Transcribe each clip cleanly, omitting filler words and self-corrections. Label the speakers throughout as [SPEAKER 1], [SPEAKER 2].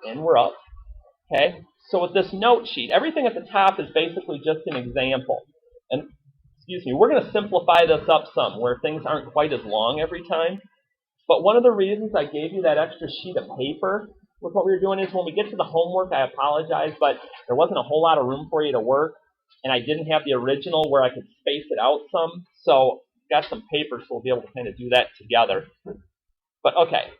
[SPEAKER 1] and we're up. Okay? So with this note sheet, everything at the top is basically just an example. And, excuse me, we're going to simplify this up some, where things aren't quite as long every time. But one of the reasons I gave you that extra sheet of paper with what we were doing is when we get to the homework, I apologize, but there wasn't a whole lot of room for you to work, and I didn't have the original where I could space it out some. So got some paper, so we'll be able to kind of do that together. But okay,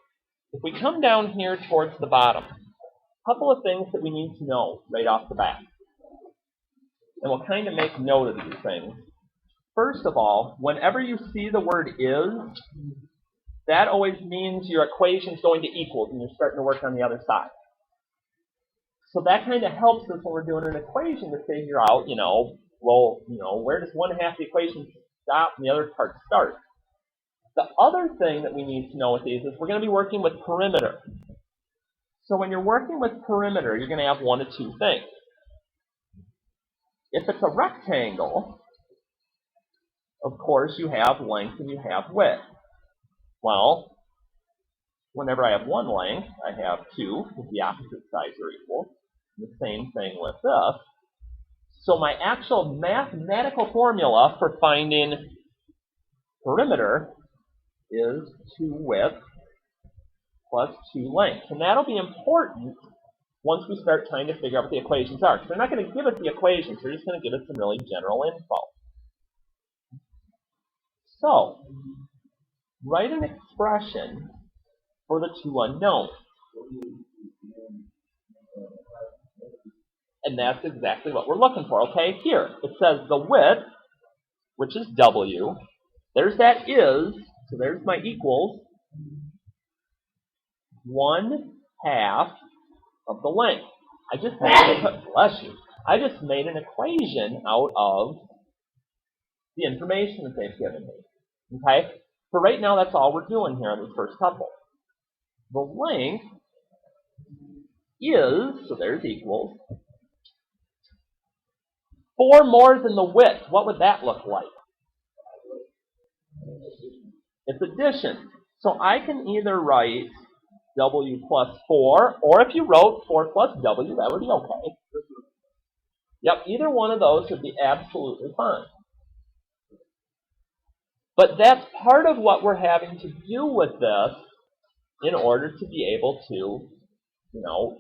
[SPEAKER 1] if we come down here towards the bottom, a couple of things that we need to know right off the bat. And we'll kind of make note of these things. First of all, whenever you see the word is, that always means your equation is going to equals and you're starting to work on the other side. So that kind of helps us when we're doing an equation to figure out, where does 1/2 the equation stop and the other part start. The other thing that we need to know with these is we're going to be working with perimeter. So when you're working with perimeter, you're going to have one of two things. If it's a rectangle, of course you have length and you have width. Well, whenever I have one length, I have two if the opposite sides are equal. The same thing with this. So my actual mathematical formula for finding perimeter is 2 width plus 2 length. And that'll be important once we start trying to figure out what the equations are. Because they're not going to give us the equations, they're just going to give us some really general info. So, write an expression for the two unknowns. And that's exactly what we're looking for, okay? Here, it says the width, which is W. There's that is, so there's my equals. 1/2 of the length. I just made an equation out of the information that they've given me. Okay? For right now, that's all we're doing here on this first couple. The length is, so there's equals, 4 more than the width. What would that look like? It's addition. So I can either write W plus 4, or if you wrote 4 plus W, that would be okay. Yep, either one of those would be absolutely fine. But that's part of what we're having to do with this in order to be able to,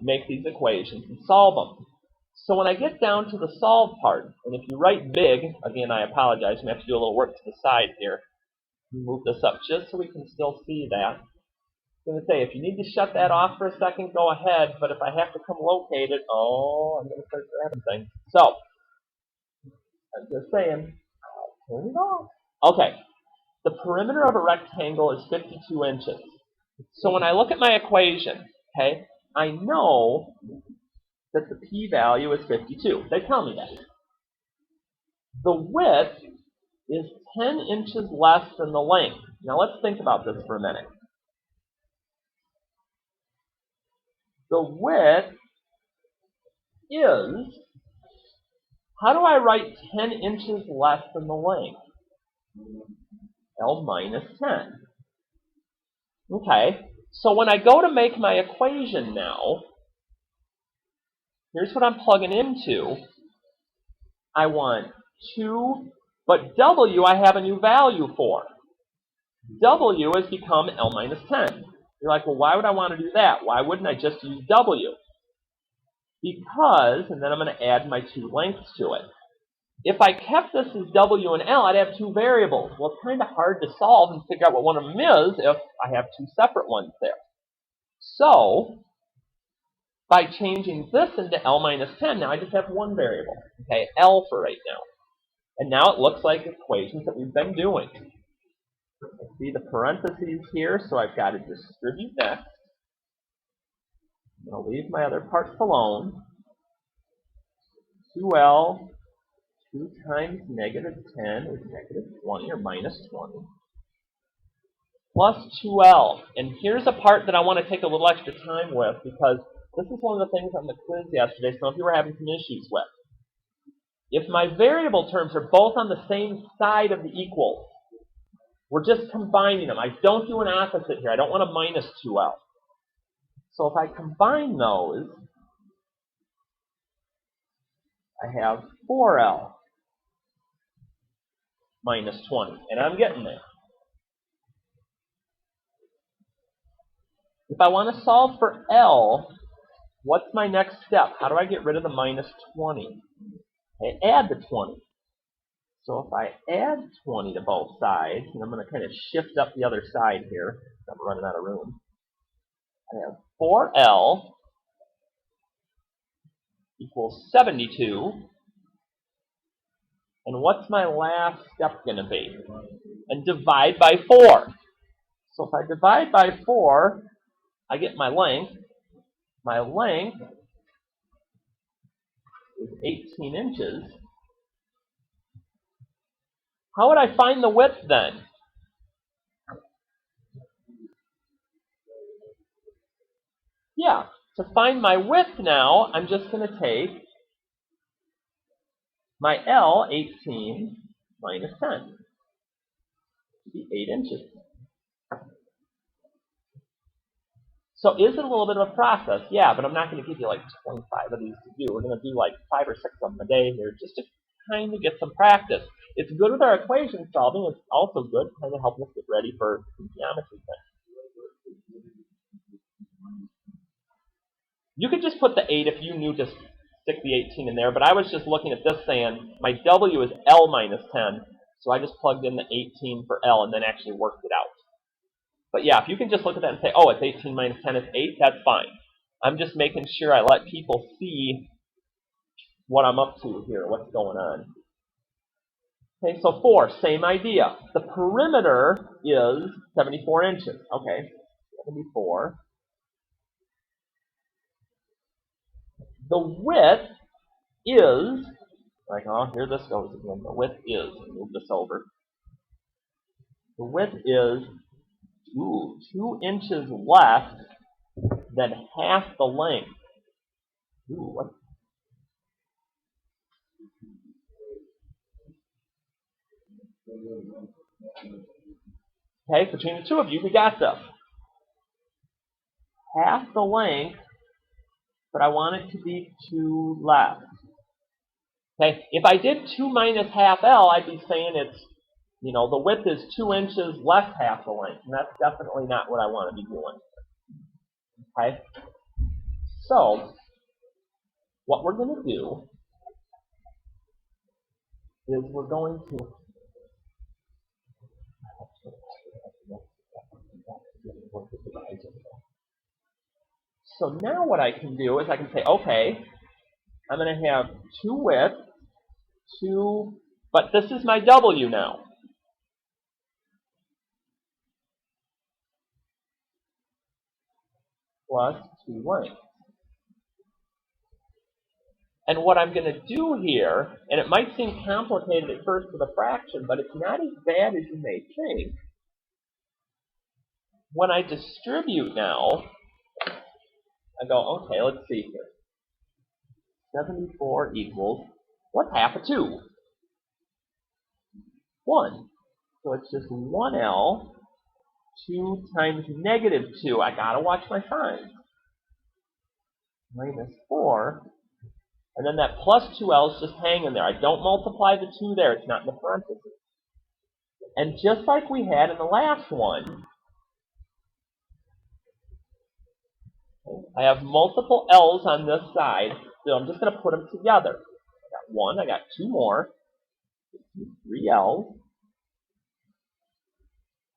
[SPEAKER 1] make these equations and solve them. So when I get down to the solve part, and if you write big, again, I apologize, I'm going to have to do a little work to the side here. Move this up just so we can still see that. I'm going to say, if you need to shut that off for a second, go ahead, but if I have to come locate it, I'm going to start grabbing things. So, I'm just saying, I'll turn it off. Okay, the perimeter of a rectangle is 52 inches. So when I look at my equation, okay, I know that the p-value is 52. They tell me that. The width is 10 inches less than the length. Now let's think about this for a minute. The width is, how do I write 10 inches less than the length? L minus 10. Okay, so when I go to make my equation now, here's what I'm plugging into. I want 2, but W I have a new value for. W has become L minus 10. You're like, well, why would I want to do that? Why wouldn't I just use W? Because, and then I'm going to add my 2 lengths to it. If I kept this as W and L, I'd have 2 variables. Well, it's kind of hard to solve and figure out what one of them is if I have 2 separate ones there. So, by changing this into L minus 10, now I just have 1 variable. Okay, L for right now. And now it looks like equations that we've been doing. See the parentheses here, so I've got to distribute next. I'm going to leave my other parts alone. 2L, 2 times negative 10 is negative 20, or minus 20, plus 2L. And here's a part that I want to take a little extra time with, because this is one of the things on the quiz yesterday some of you were having some issues with. If my variable terms are both on the same side of the equals, we're just combining them. I don't do an opposite here. I don't want a minus 2L. So if I combine those, I have 4L minus 20, and I'm getting there. If I want to solve for L, what's my next step? How do I get rid of the minus 20? I add the 20. So if I add 20 to both sides, and I'm going to kind of shift up the other side here, I'm running out of room. I have 4L equals 72. And what's my last step going to be? And divide by 4. So if I divide by 4, I get my length. My length is 18 inches. How would I find the width then? Yeah, to find my width now, I'm just going to take my L, 18, minus 10. To be 8 inches. So is it a little bit of a process? Yeah, but I'm not going to give you like 25 of these to do. We're going to do like 5 or 6 of them a day here just to kind of get some practice. It's good with our equation solving. It's also good to kind of help us get ready for some geometry things. You could just put the 8 if you knew to stick the 18 in there, but I was just looking at this saying my W is L minus 10, so I just plugged in the 18 for L and then actually worked it out. But yeah, if you can just look at that and say, oh, it's 18 minus 10 is 8, that's fine. I'm just making sure I let people see what I'm up to here, what's going on. Okay, so 4, same idea. The perimeter is 74 inches. Okay, 74. The width is, like, oh, here this goes again. The width is, move this over. The width is 2 inches less than half the length. Ooh, what? Okay, between the two of you, we got this. Half the length, but I want it to be 2 less. Okay, if I did 2 minus half L, I'd be saying it's, the width is 2 inches less half the length, and that's definitely not what I want to be doing. Okay, so what we're going to do is we're going to so now what I can do is I can say, okay, I'm going to have 2 width, 2, but this is my W now. Plus 2 length. And what I'm going to do here, and it might seem complicated at first with a fraction, but it's not as bad as you may think. When I distribute now, I go, okay, let's see here. 74 equals, what's half of 2? 1. So it's just 1L, 2 times negative 2. I got to watch my signs. Minus 4. And then that plus 2L is just hanging there. I don't multiply the 2 there. It's not in the parentheses. And just like we had in the last one, I have multiple L's on this side, so I'm just going to put them together. I got 1, I got 2 more, 3 L's.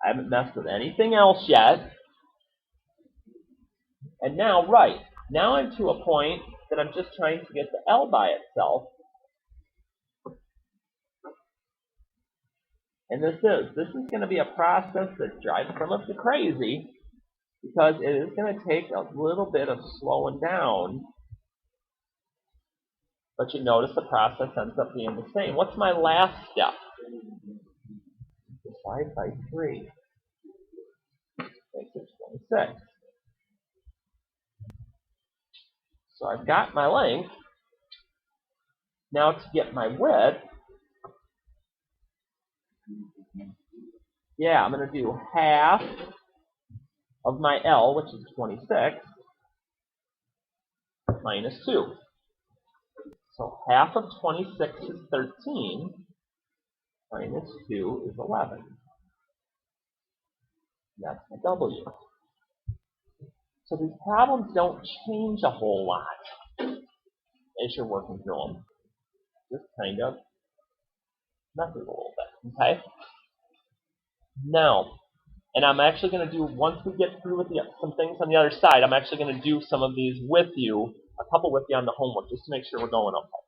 [SPEAKER 1] I haven't messed with anything else yet. And now, now I'm to a point that I'm just trying to get the L by itself. And this is going to be a process that drives some of you crazy, because it is going to take a little bit of slowing down. But you notice the process ends up being the same. What's my last step? Divide by 3. Makes it 26. So I've got my length. Now to get my width, I'm going to do half of my L, which is 26, minus 2. So half of 26 is 13, minus 2 is 11. That's my W. So these problems don't change a whole lot as you're working through them. Just kind of mess it a little bit, okay? Now, and I'm actually going to do, once we get through with some things on the other side, I'm actually going to do some of these with you, a couple with you on the homework, just to make sure we're going okay.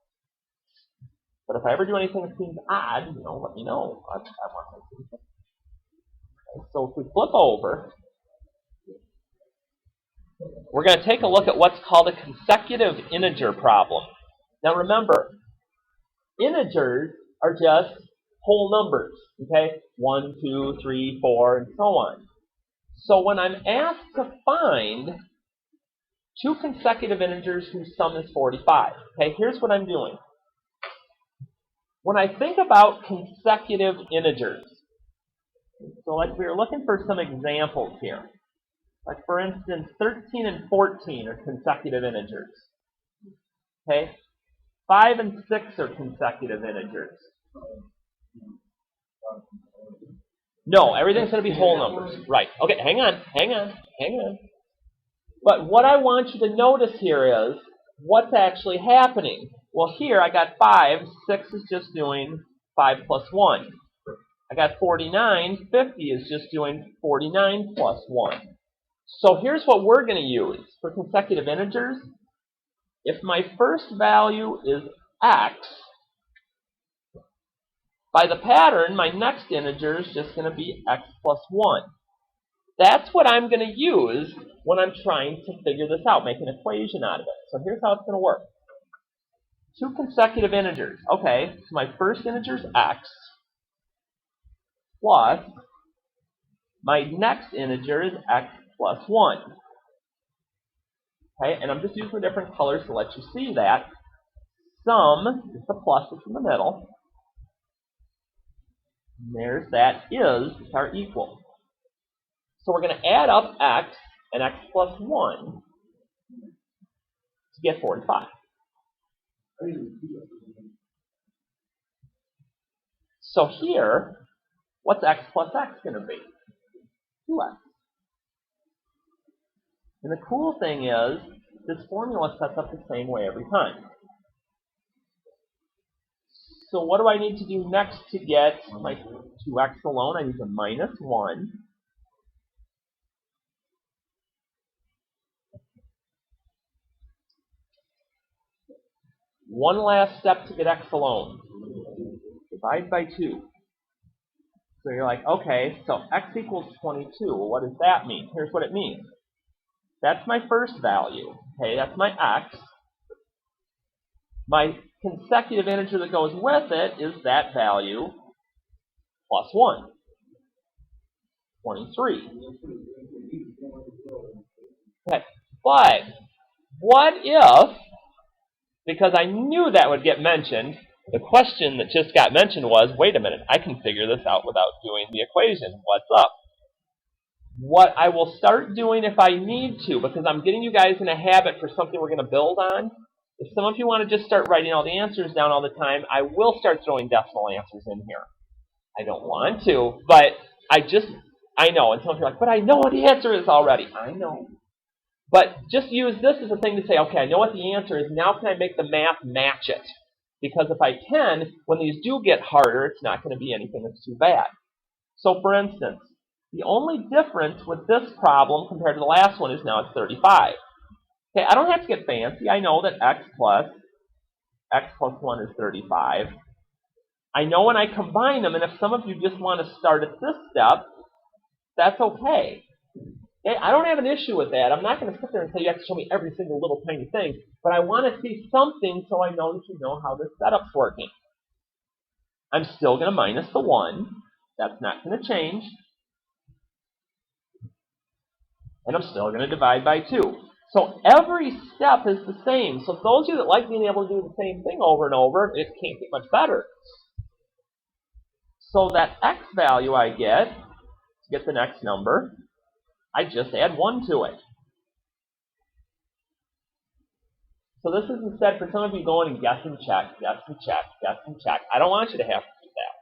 [SPEAKER 1] But if I ever do anything that seems odd, let me know. I want to see it. Okay, so if we flip over, we're going to take a look at what's called a consecutive integer problem. Now remember, integers are just whole numbers, okay? 1, 2, 3, 4, and so on. So when I'm asked to find two consecutive integers whose sum is 45, okay, here's what I'm doing. When I think about consecutive integers, so like we were looking for some examples here. Like for instance, 13 and 14 are consecutive integers. Okay? 5 and 6 are consecutive integers. No, everything's going to be whole numbers. Right. Okay, hang on. But what I want you to notice here is what's actually happening. Well, here I got 5. 6 is just doing 5 plus 1. I got 49. 50 is just doing 49 plus 1. So here's what we're going to use for consecutive integers. If my first value is x, by the pattern, my next integer is just going to be x plus 1. That's what I'm going to use when I'm trying to figure this out, make an equation out of it. So here's how it's going to work. Two consecutive integers. Okay, so my first integer is x plus my next integer is x plus 1. Okay, and I'm just using different colors to let you see that. Sum is the plus that's in the middle. And there's that is our equal. So we're going to add up x and x plus 1 to get 45. So here, what's x plus x going to be? 2x. And the cool thing is, this formula sets up the same way every time. So what do I need to do next to get my 2x alone? I need to minus 1. One last step to get x alone. Divide by 2. So you're like, okay, so x equals 22. Well, what does that mean? Here's what it means. That's my first value. Okay, that's my x. My consecutive integer that goes with it is that value plus 1. 23. Okay, but what if, because I knew that would get mentioned, the question that just got mentioned was, wait a minute, I can figure this out without doing the equation. What's up? What I will start doing if I need to, because I'm getting you guys in a habit for something we're going to build on, if some of you want to just start writing all the answers down all the time, I will start throwing decimal answers in here. I don't want to, but I know. And some of you are like, but I know what the answer is already. I know. But just use this as a thing to say, okay, I know what the answer is. Now can I make the math match it? Because if I can, when these do get harder, it's not going to be anything that's too bad. So for instance, the only difference with this problem compared to the last one is now it's 35. Okay, I don't have to get fancy. I know that x plus 1 is 35. I know when I combine them, and if some of you just want to start at this step, that's okay. Okay, I don't have an issue with that. I'm not going to sit there and say you have to show me every single little tiny thing, but I want to see something so I know that you know how this setup's working. I'm still going to minus the 1. That's not going to change. And I'm still going to divide by 2. So every step is the same. So those of you that like being able to do the same thing over and over, it can't get much better. So that x value I get, to get the next number, I just add 1 to it. So this is instead for some of you going and guess and check, guess and check, guess and check. I don't want you to have to do that.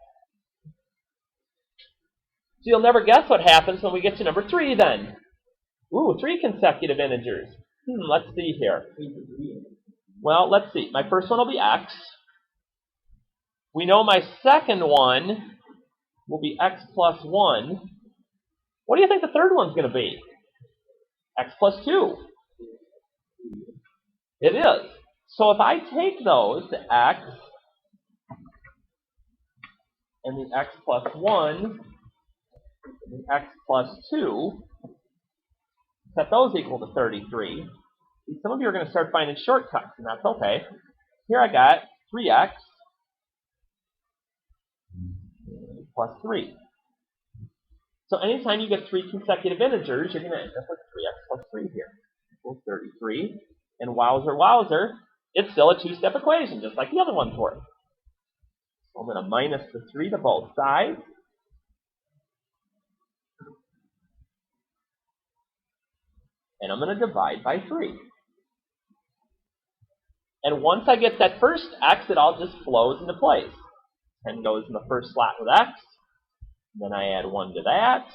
[SPEAKER 1] So you'll never guess what happens when we get to number 3 then. Ooh, 3 consecutive integers. Let's see here. Well, let's see. My first one will be x. We know my second one will be x plus 1. What do you think the third one's going to be? X plus 2. It is. So if I take those, the x and the x plus 1 and the x plus 2, set those equal to 33. Some of you are going to start finding shortcuts, and that's okay. Here I got 3x plus 3. So anytime you get 3 consecutive integers, you're going to end up with 3x plus 3 here. Equals 33. And wowzer, it's still a 2-step equation, just like the other ones were. So I'm going to minus the 3 to both sides. And I'm going to divide by 3. And once I get that first x, it all just flows into place. 10 goes in the first slot with x. Then I add 1 to that.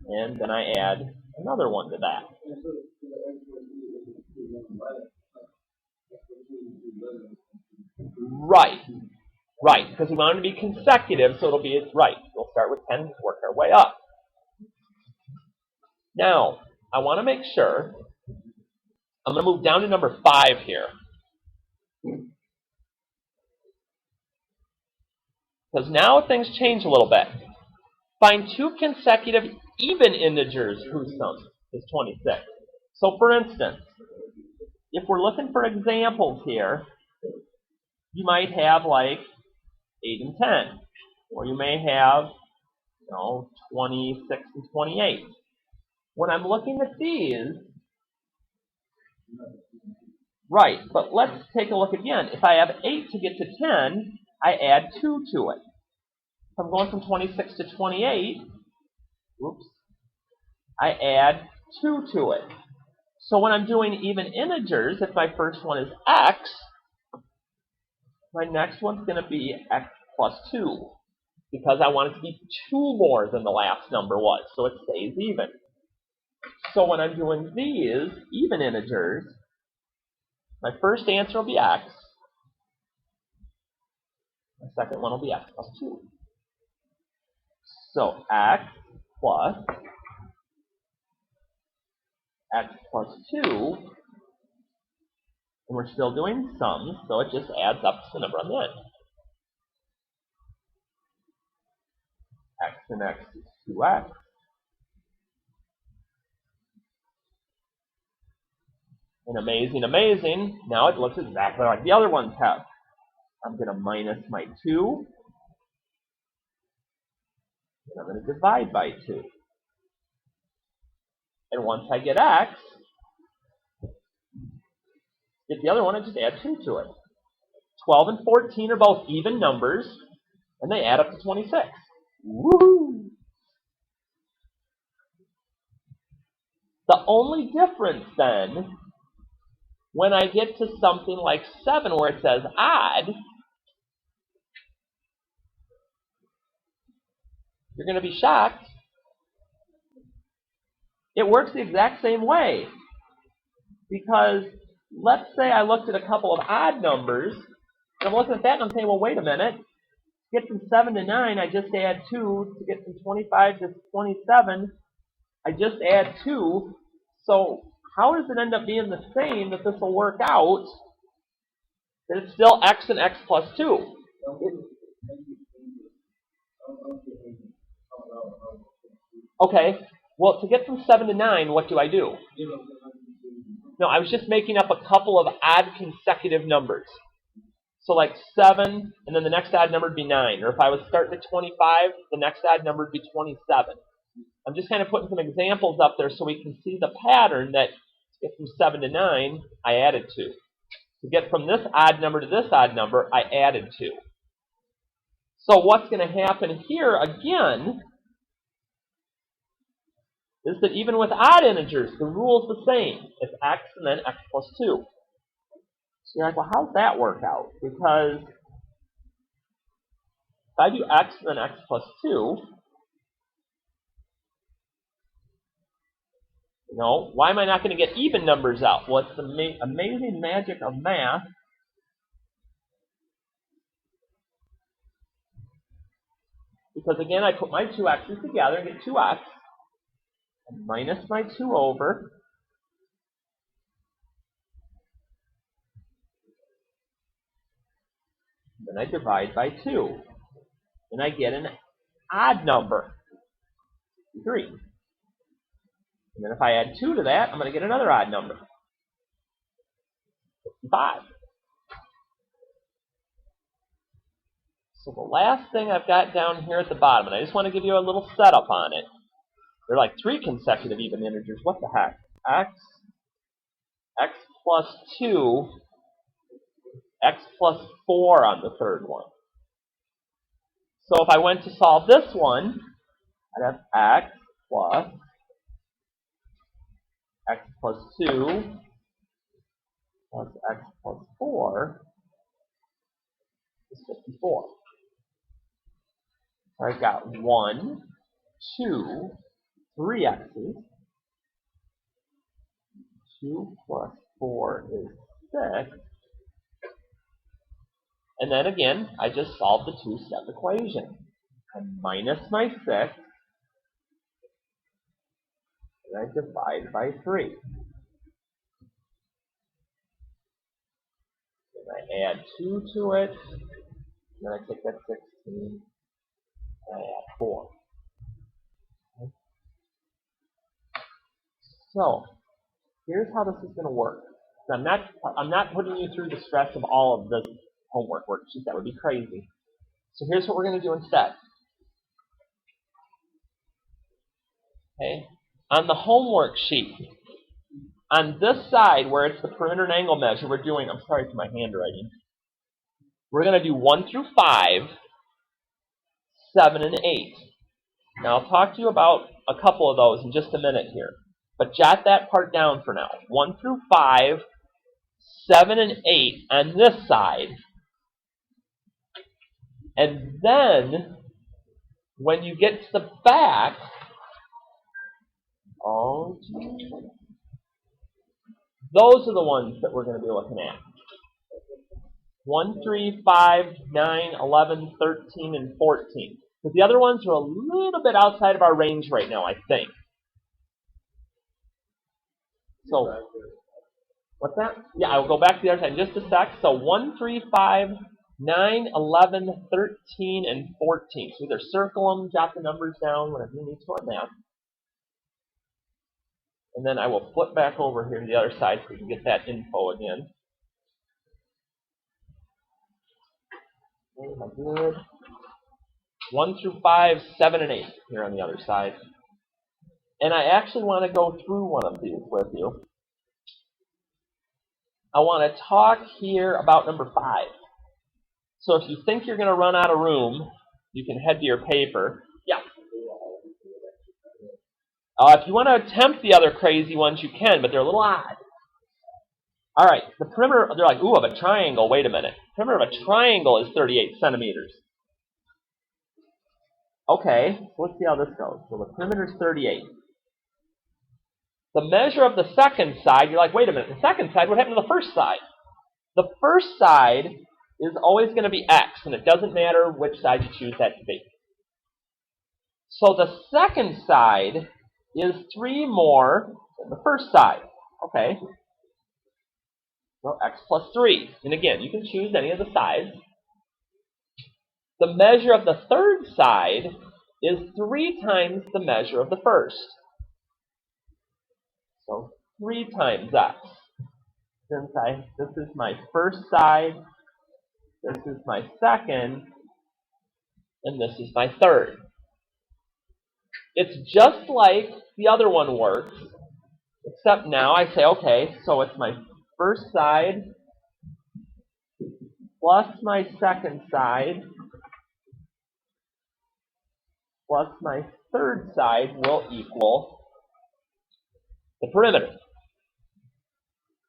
[SPEAKER 1] And then I add another 1 to that. Right, because we want it to be consecutive, so it'll be right. We'll start with 10 and work our way up. Now, I want to make sure, I'm going to move down to number 5 here. Because now things change a little bit. Find 2 consecutive even integers whose sum is 26. So for instance, if we're looking for examples here, you might have like 8 and 10. Or you may have, 26 and 28. When I'm looking at these, right, but let's take a look again. If I have 8 to get to 10, I add 2 to it. If I'm going from 26 to 28, I add 2 to it. So when I'm doing even integers, if my first one is x, my next one's going to be x plus 2, because I want it to be 2 more than the last number was, so it stays even. So when I'm doing these even integers, my first answer will be x. My second one will be x plus 2. So x plus 2, and we're still doing sums, so it just adds up to the number on the end. X and x is 2x. And amazing, now it looks exactly like the other ones have. I'm going to minus my 2, and I'm going to divide by 2. And once I get x, get the other one, I just add 2 to it. 12 and 14 are both even numbers, and they add up to 26. Woohoo! The only difference then, when I get to something like 7 where it says odd, you're going to be shocked. It works the exact same way. Because let's say I looked at a couple of odd numbers, and I'm looking at that and I'm saying, well, wait a minute. To get from 7 to 9, I just add 2. To get from 25 to 27, I just add 2. So how does it end up being the same that this will work out, that it's still x and x plus 2? Okay, well, to get from 7 to 9, what do I do? No, I was just making up a couple of odd consecutive numbers. So like 7, and then the next odd number would be 9. Or if I was starting at 25, the next odd number would be 27. I'm just kind of putting some examples up there so we can see the pattern that to get from 7 to 9, I added 2. To get from this odd number to this odd number, I added 2. So what's going to happen here again is that even with odd integers, the rule is the same. It's x and then x plus 2. You're like, well, how's that work out? Because if I do x and then x plus 2, why am I not going to get even numbers out? Well, it's the amazing magic of math. Because again, I put my two x's together and get 2x, and minus my 2 over, then I divide by 2, and I get an odd number, 3. And then if I add 2 to that, I'm going to get another odd number, 5. So the last thing I've got down here at the bottom, and I just want to give you a little setup on it. They're like 3 consecutive even integers. What the heck? X plus 2, x plus 4 on the third one. So if I went to solve this one, I'd have x plus 2 plus x plus 4 is 54. So I've got 1, 2, 3 x's. 2 plus 4 is 6. And then again, I just solved the two-step equation. I minus my 6, and I divide by 3. And I add 2 to it, and then I take that 16, and I add 4. Okay. So, here's how this is going to work. So I'm not putting you through the stress of all of this homework worksheet. That would be crazy. So here's what we're going to do instead. Okay, on the homework sheet, on this side where it's the perimeter and angle measure, we're doing, I'm sorry for my handwriting, we're going to do 1 through 5, 7, and 8. Now I'll talk to you about a couple of those in just a minute here. But jot that part down for now. 1 through 5, 7, and 8 on this side. And then, when you get to the back, those are the ones that we're going to be looking at. 1, 3, 5, 9, 11, 13, and 14. Because the other ones are a little bit outside of our range right now, I think. So, what's that? Yeah, I will go back to the other side in just a sec. So 1, 3, 5, 9, 11, 13, and 14. So either circle them, jot the numbers down, whatever you need to on that. And then I will flip back over here to the other side so we can get that info again. Okay, am I good? 1 through 5, 7, and 8 here on the other side. And I actually want to go through one of these with you. I want to talk here about number 5. So if you think you're going to run out of room, you can head to your paper. Yeah. If you want to attempt the other crazy ones, you can, but they're a little odd. All right, the perimeter, they're like, ooh, of a triangle. Wait a minute. The perimeter of a triangle is 38 centimeters. Okay, so let's see how this goes. So the perimeter is 38. The measure of the second side, you're like, wait a minute, the second side, what happened to the first side? The first side is always going to be x, and it doesn't matter which side you choose that to be. So the second side is 3 more than the first side. Okay. So x plus 3. And again, you can choose any of the sides. The measure of the third side is 3 times the measure of the first. So 3 times x. Since this is my first side, this is my second, and this is my third. It's just like the other one works, except now I say, okay, so it's my first side plus my second side plus my third side will equal the perimeter.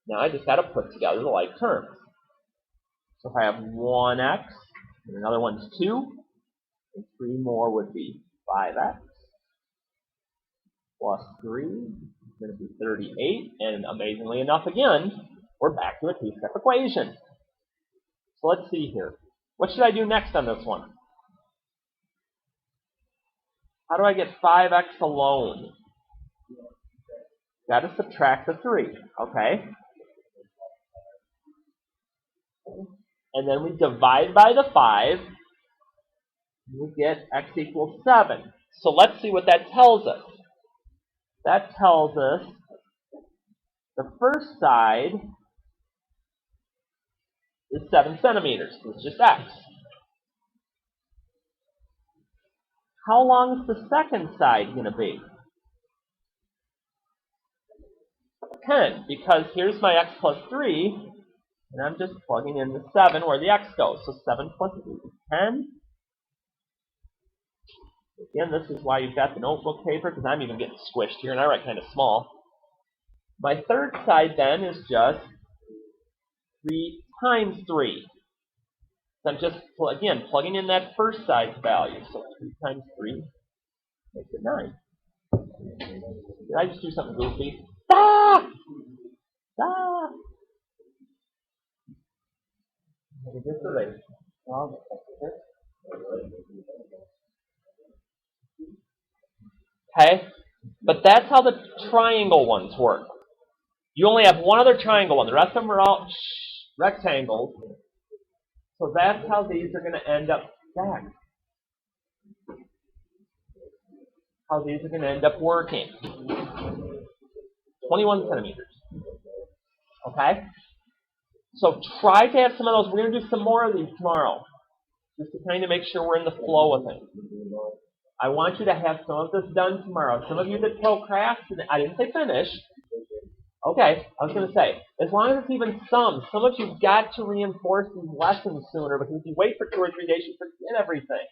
[SPEAKER 1] Now I just got to put together the like terms. So if I have 1x, and another one's 2, and 3 more would be 5x plus 3 is going to be 38. And amazingly enough, again, we're back to a two-step equation. So let's see here. What should I do next on this one? How do I get 5x alone? Got to subtract the 3, okay? And then we divide by the 5, and we get x equals 7. So let's see what that tells us. That tells us the first side is 7 centimeters. It's just x. How long is the second side going to be? 10, because here's my x plus 3, and I'm just plugging in the 7 where the x goes. So 7 plus 3 is 10. Again, this is why you've got the notebook paper, because I'm even getting squished here, and I write kind of small. My third side, then, is just 3 times 3. So I'm just, again, plugging in that first side's value. So 3 times 3 makes it 9. Did I just do something goofy? Ah! Ah! Okay? But that's how the triangle ones work. You only have one other triangle one. The rest of them are all rectangles. So that's how these are going to end up stacked. How these are going to end up working. 21 centimeters. Okay? So try to have some of those. We're going to do some more of these tomorrow. Just to kind of make sure we're in the flow of things. I want you to have some of this done tomorrow. Some of you that procrastinate, I didn't say finish. Okay, I was going to say, as long as it's even some of you've got to reinforce these lessons sooner, because if you wait for 2 or 3 days, you forget everything.